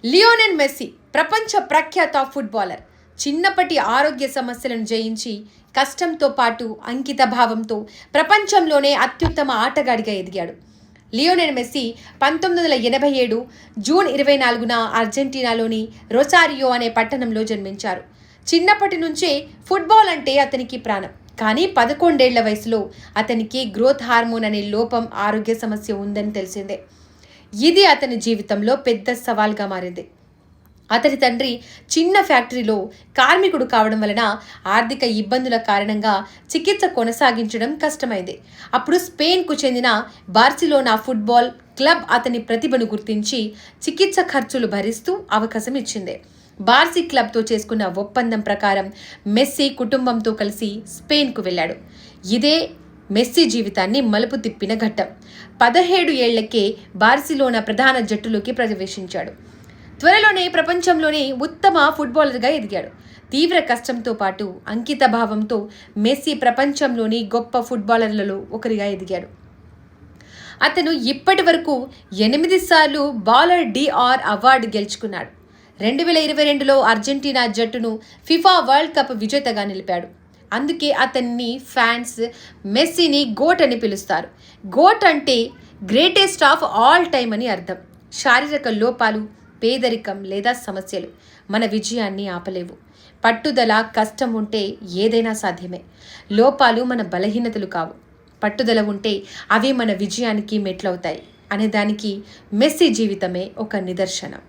Lionel Messi ప్రపంచ ప్రఖ్యాత footballer. చిన్నప్పటి ఆరోగ్య సమస్యలను జయించి కష్టంతో పాటు అంకిత భావంతో ప్రపంచంలోనే అత్యుత్తమ ఆటగాడిగా ఎదిగాడు. లియోనెల్ మెస్సీ 1987 జూన్ 24న అర్జెంటీనాలోని రొసారియో అనే పట్టణంలో జన్మించారు. చిన్నప్పటి నుంచే ఫుట్బాల్ అంటే అతనికి ప్రాణం. కానీ 11 ఏళ్ల వయసులో అతనికి గ్రోత్ హార్మోన్ అనే లోపం ఆరోగ్య సమస్య ఉందని తెలిసిందే. ఇది అతని జీవితంలో పెద్ద సవాల్గా మారింది. అతని తండ్రి చిన్న ఫ్యాక్టరీలో కార్మికుడు కావడం వలన ఆర్థిక ఇబ్బందుల కారణంగా చికిత్స కొనసాగించడం కష్టమైంది. అప్పుడు స్పెయిన్కు చెందిన బార్సిలోనా ఫుట్బాల్ క్లబ్ అతని ప్రతిభను గుర్తించి చికిత్స ఖర్చులు భరిస్తూ అవకాశం ఇచ్చింది. బార్సీ క్లబ్తో చేసుకున్న ఒప్పందం ప్రకారం మెస్సీ కుటుంబంతో కలిసి స్పెయిన్కు వెళ్ళాడు. ఇదే మెస్సీ జీవితాన్ని మలుపు తిప్పిన ఘట్టం. 17 ఏళ్లకే బార్సిలోనా ప్రధాన జట్టులోకి ప్రవేశించాడు. త్వరలోనే ప్రపంచంలోనే ఉత్తమ ఫుట్బాలర్గా ఎదిగాడు. తీవ్ర కష్టంతో పాటు అంకిత భావంతో మెస్సీ ప్రపంచంలోని గొప్ప ఫుట్బాలర్లలో ఒకరిగా ఎదిగాడు. అతను ఇప్పటి వరకు 8 సార్లు బాలర్ డిఆర్ అవార్డు గెలుచుకున్నాడు. 2022లో అర్జెంటీనా జట్టును ఫిఫా వరల్డ్ కప్ విజేతగా నిలిపాడు. అందుకే అతన్ని ఫ్యాన్స్ మెస్సీని గోట్ అని పిలుస్తారు. గోట్ అంటే గ్రేటెస్ట్ ఆఫ్ ఆల్ టైమ్ అని అర్థం. శారీరక లోపాలు, పేదరికం లేదా సమస్యలు మన విజయాన్ని ఆపలేవు. పట్టుదల, కష్టం ఉంటే ఏదైనా సాధ్యమే. లోపాలు మన బలహీనతలు కావు. పట్టుదల ఉంటే అవే మన విజయానికి మెట్లవుతాయి అనేదానికి మెస్సీ జీవితమే ఒక నిదర్శనం.